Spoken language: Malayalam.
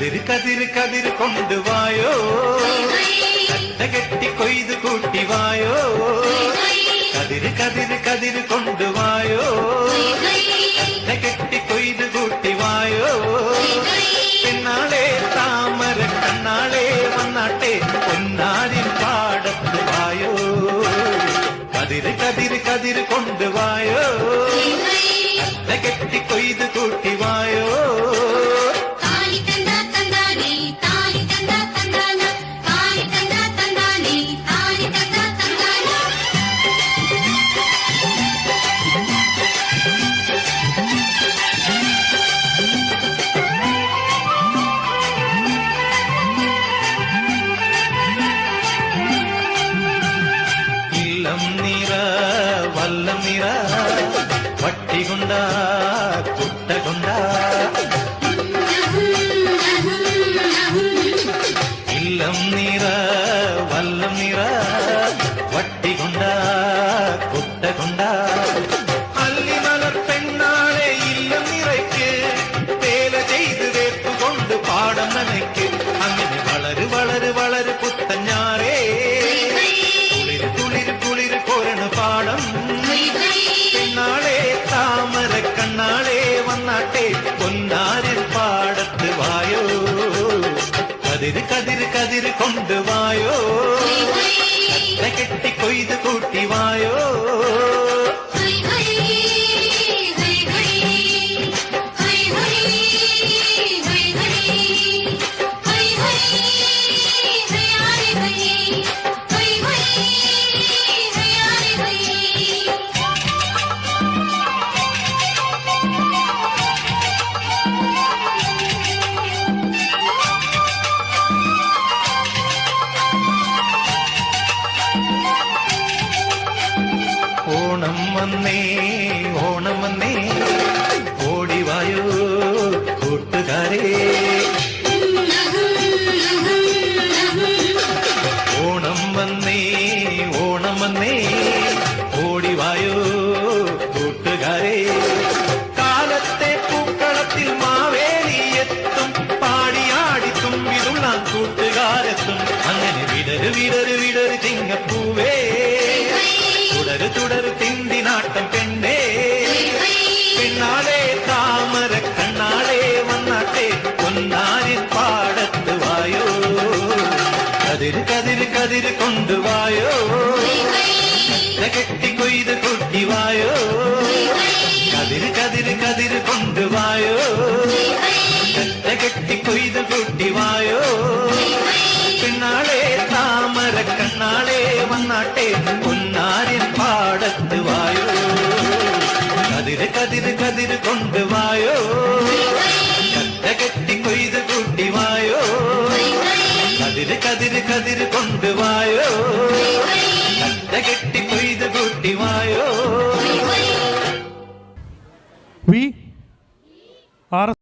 കതിര് കതിര് കതിര് കൊണ്ടുവായോ, കെട്ടി കൊയ്ത് കൂട്ടിവായോ. കതിര് കതിര് കതിര് കൊണ്ടുവായോ, കെട്ടി കൊയ്ത് കൂട്ടിവായോ. പെണ്ണാളെ താമര കണ്ണാളെ വന്നാട്ടെ പൊന്നാരിൻ പാടത്ത് വായോ. കതിര് കതിര് കതിര് കൊണ്ടുവായോ, കെട്ടി കൊയ്ത് കൂട്ടിവായോ. വല്ലം നിറ വട്ടികൊണ്ട കുട്ടകൊണ്ട ഇല്ലം നിറ വല്ലം നിറ വട്ടികൊണ്ട കുട്ടകൊണ്ട. അല്ലിമലർ പെണ്ണാളെ ഇല്ലം നിറയ്ക്ക് വേല ചെയ്ത് വേർത്തുകൊണ്ട് പാടം നനയ്ക്ക്. അങ്ങനെ വളര് വളര് വളര് പുത്തഞ്ഞാറേ കുളിര് കുളിര് കോരണ പാടം. പെണ്ണാളെ താമര കണ്ണാളെ വന്നാട്ടെ പൊന്നാരിൻ പാടത്ത് വായോ. കതിര് കതിര് കതിര് കൊണ്ടുവായോ, കെട്ടി കൊയ്ത് കൂട്ടിവായോ. ഓണം വന്നേ ഓണം വന്നേ ഓടിവായോ കൂട്ടുകാരേ. ഓണം വന്നേ ഓണം വന്നേ ഓടിവായോ കൂട്ടുകാരേ. കാലത്തെ പൂക്കളത്തിൽ മാവേലി എത്തും, പാടിയാടി തുമ്പിതുള്ളാൻ കൂട്ടുകാരെത്തും. അങ്ങനെ വിടര് വിടര് വിടര് ചിങ്ങപ്പൂവേ, തുടര് തുടര് തിന്തിനാട്ടം പെണ്ണേ. പെണ്ണാളെ താമര കണ്ണാളെ വന്നാട്ടെ പൊന്നാരിൻ പാടത്ത് വായോ. കതിര് കതിര് കതിര് കൊണ്ടുവായോ, കെട്ടി കൊയ്ത് കൂട്ടിവായോ. കതിര് കതിര് കതിര് കൊണ്ടുവായോ, കെട്ടി കൊയ്ത് കൂട്ടിവായോ. പെണ്ണാളെ താമര കണ്ണാളെ വന്നാട്ടെ പൊന്നാരിൻ പാടത്ത് വായോ. കതിര് കതിര് കതിര് കൊണ്ടുവായോ, കെട്ടി കൊയ്ത് കൂട്ടിവായോ. കതിര് കതിര് കതിര് കൊണ്ടുവായോ, കെട്ടി കൊയ്ത് കൂട്ടിവായോ.